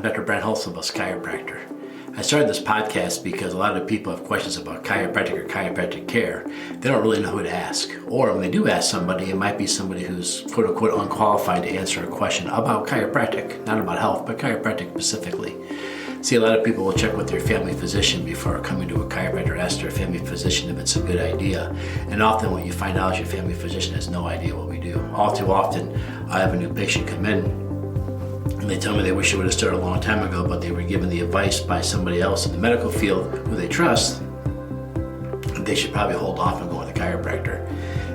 Dr. Brent Hulsebus, Chiropractor. I started this podcast because a lot of people have questions about chiropractic or chiropractic care. They don't really know who to ask. Or when they do ask somebody, it might be somebody who's quote unquote unqualified to answer a question about chiropractic, not about health, but chiropractic specifically. See, a lot of people will check with their family physician before coming to a chiropractor, ask their family physician if it's a good idea. And often what you find out is your family physician has no idea what we do. All too often, I have a new patient come in and they tell me they wish it would have started a long time ago, but they were given the advice by somebody else in the medical field who they trust, they should probably hold off and go with a chiropractor.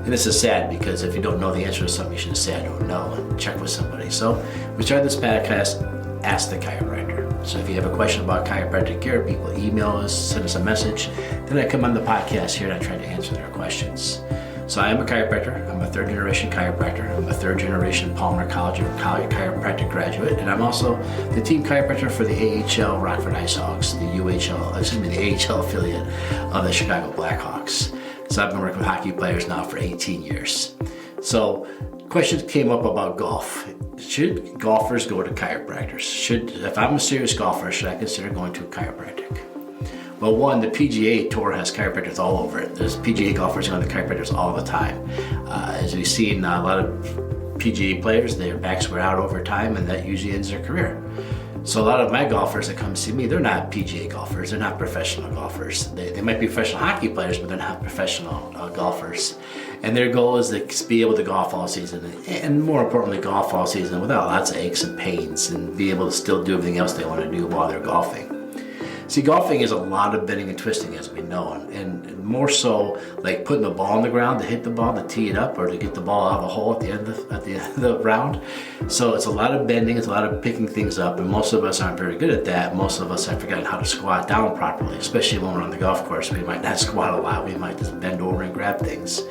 And this is sad because if you don't know the answer to something, you should say, I don't know, and check with somebody. So we started this podcast, Ask the Chiropractor. So if you have a question about chiropractic care, people email us, send us a message. Then I come on the podcast here and I try to answer their questions. So I am a chiropractor. I'm a third generation chiropractor. I'm a third generation Palmer College of chiropractic graduate. And I'm also the team chiropractor for the AHL Rockford Ice Hawks, the AHL affiliate of the Chicago Blackhawks. So I've been working with hockey players now for 18 years. So questions came up about golf. Should golfers go to chiropractors? If I'm a serious golfer, should I consider going to a chiropractic? Well, one, the PGA Tour has chiropractors all over it. There's PGA golfers going to chiropractors all the time. As we've seen, a lot of PGA players, their backs wear out over time, and that usually ends their career. So a lot of my golfers that come see me, they're not PGA golfers, they're not professional golfers. They might be professional hockey players, but they're not professional golfers. And their goal is to be able to golf all season, and more importantly, golf all season without lots of aches and pains, and be able to still do everything else they want to do while they're golfing. See, golfing is a lot of bending and twisting, as we know, and more so like putting the ball on the ground to hit the ball, to tee it up, or to get the ball out of the hole at the end of the round. So it's a lot of bending, it's a lot of picking things up, and most of us aren't very good at that. Most of us have forgotten how to squat down properly, especially when we're on the golf course. We might not squat a lot, we might just bend over and grab things.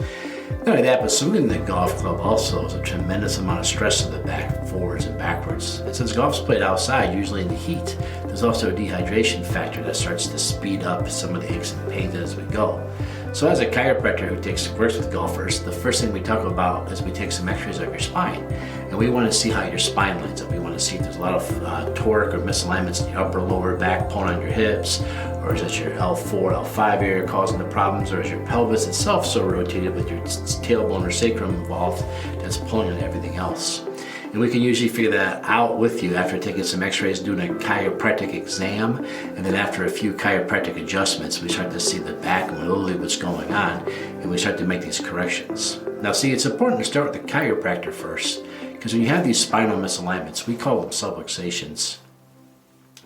Not only that, but swinging the golf club also is a tremendous amount of stress to the back, forwards and backwards. And since golf's played outside, usually in the heat, there's also a dehydration factor that starts to speed up some of the aches and pains as we go. So as a chiropractor who works with golfers, the first thing we talk about is we take some x-rays of your spine. And we want to see how your spine lines up. We want to see if there's a lot of torque or misalignments in your upper lower back pulling on your hips, or is it your L4, L5 area causing the problems, or is your pelvis itself so rotated with your tailbone or sacrum involved that's pulling on everything else. And we can usually figure that out with you after taking some x-rays, doing a chiropractic exam, and then after a few chiropractic adjustments, we start to see the back and literally what's going on, and we start to make these corrections. Now see, it's important to start with the chiropractor first, because when you have these spinal misalignments, we call them subluxations.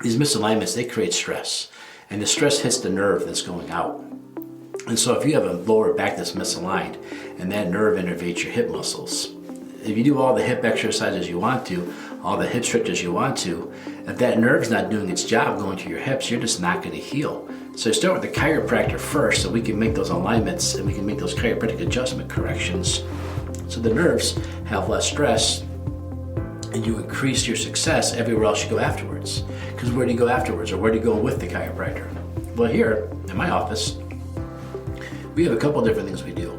These misalignments, they create stress, and the stress hits the nerve that's going out. And so if you have a lower back that's misaligned, and that nerve innervates your hip muscles, if you do all the hip exercises you want to, all the hip stretches you want to, if that nerve's not doing its job going to your hips, you're just not going to heal. So start with the chiropractor first so we can make those alignments and we can make those chiropractic adjustment corrections so the nerves have less stress and you increase your success everywhere else you go afterwards. Because where do you go afterwards, or where do you go with the chiropractor? Well, here in my office, we have a couple different things we do.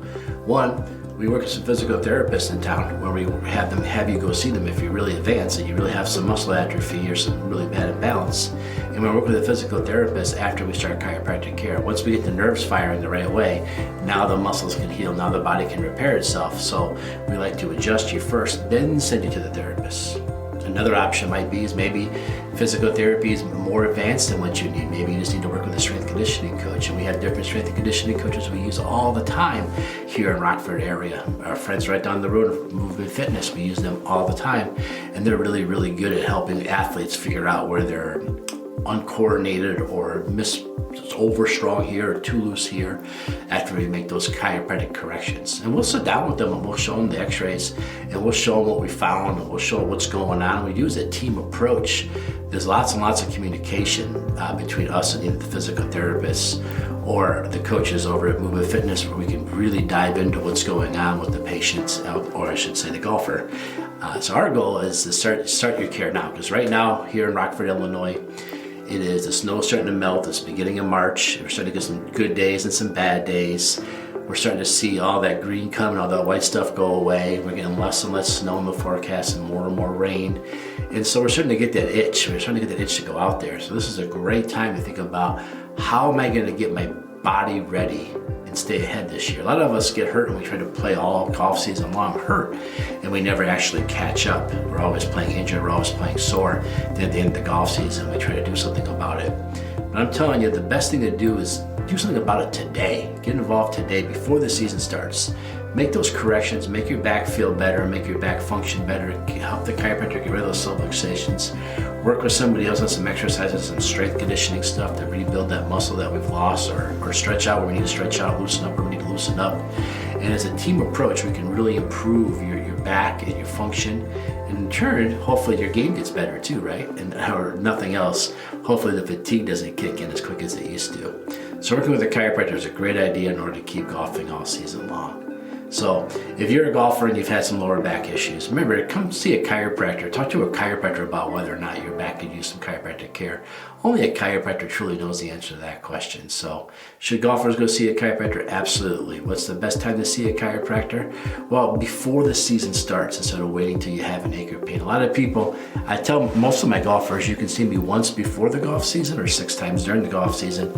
One, we work with some physical therapists in town where we have you go see them if you're really advanced and you really have some muscle atrophy or some really bad imbalance. And we work with a physical therapist after we start chiropractic care. Once we get the nerves firing the right way, now the muscles can heal, now the body can repair itself. So we like to adjust you first, then send you to the therapist. Another option might be is maybe physical therapy is more advanced than what you need. Maybe you just need to work with a strength conditioning coach. And we have different strength and conditioning coaches we use all the time here in Rockford area. Our friends right down the road, Movement Fitness, we use them all the time. And they're really, really good at helping athletes figure out where they're uncoordinated or over strong here or too loose here after we make those chiropractic corrections. And we'll sit down with them and we'll show them the x-rays and we'll show them what we found and we'll show them what's going on. We use a team approach. There's lots and lots of communication between us and either the physical therapists or the coaches over at Movement Fitness, where we can really dive into what's going on with the patient, or I should say the golfer. So our goal is to start your care now, because right now here in Rockford, Illinois, the snow's starting to melt. It's beginning of March. We're starting to get some good days and some bad days. We're starting to see all that green coming, all that white stuff go away. We're getting less and less snow in the forecast and more rain. And so we're starting to get that itch. We're starting to get that itch to go out there. So this is a great time to think about, how am I going to get my body ready and stay ahead this year? A lot of us get hurt when we try to play all golf season long hurt, and we never actually catch up. We're always playing injured, we're always playing sore. Then at the end of the golf season, we try to do something about it. But I'm telling you, the best thing to do is do something about it today. Get involved today before the season starts. Make those corrections, make your back feel better, make your back function better, help the chiropractor get rid of those subluxations. Work with somebody else on some exercises and strength conditioning stuff to rebuild that muscle that we've lost, or stretch out where we need to stretch out, loosen up where we need to loosen up. And as a team approach, we can really improve your back and your function. And in turn, hopefully your game gets better too, right? And or nothing else, hopefully the fatigue doesn't kick in as quick as it used to. So working with a chiropractor is a great idea in order to keep golfing all season long. So if you're a golfer and you've had some lower back issues, remember, come see a chiropractor. Talk to a chiropractor about whether or not your back could use some chiropractic care. Only a chiropractor truly knows the answer to that question. So should golfers go see a chiropractor? Absolutely. What's the best time to see a chiropractor? Well, before the season starts, instead of waiting till you have an ache or pain. A lot of people, I tell most of my golfers, you can see me once before the golf season or 6 times during the golf season,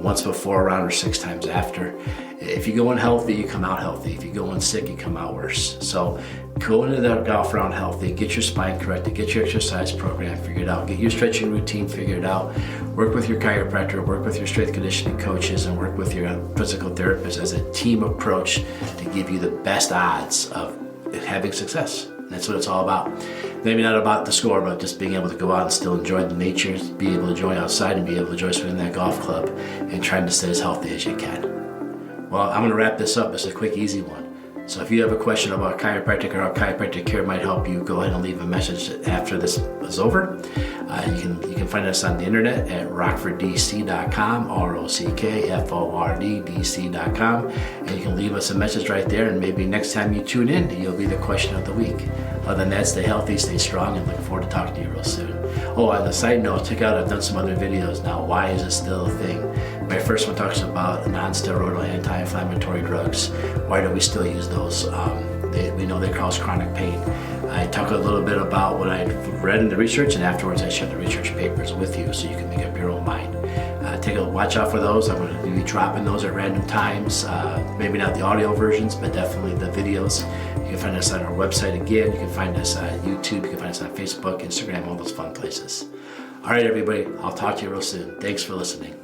once before a round or 6 times after. If you go in healthy, you come out healthy. If you go in sick, you come out worse. So go into the golf round healthy, get your spine corrected, get your exercise program figured out, get your stretching routine figured out, work with your chiropractor, work with your strength conditioning coaches, and work with your physical therapist as a team approach to give you the best odds of having success. That's what it's all about. Maybe not about the score, but just being able to go out and still enjoy the nature, be able to enjoy outside and be able to enjoy swinging that golf club and trying to stay as healthy as you can. Well, I'm going to wrap this up. It's a quick, easy one. So if you have a question about chiropractic or how chiropractic care might help you, go ahead and leave a message after this is over. You can find us on the internet at rockforddc.com, ROCKFORDDC.com, and you can leave us a message right there, and maybe next time you tune in, you'll be the question of the week. Other than that, stay healthy, stay strong, and look forward to talking to you real soon. Oh, on the side note, check out, I've done some other videos now. Why is it still a thing? My first one talks about non-steroidal anti-inflammatory drugs. Why do we still use those? We know they cause chronic pain. I talk a little bit about what I've read in the research, and afterwards I share the research papers with you so you can make up your own mind. Watch out for those. I'm going to be dropping those at random times. Maybe not the audio versions, but definitely the videos. You can find us on our website again. You can find us on YouTube. You can find us on Facebook, Instagram, all those fun places. All right, everybody. I'll talk to you real soon. Thanks for listening.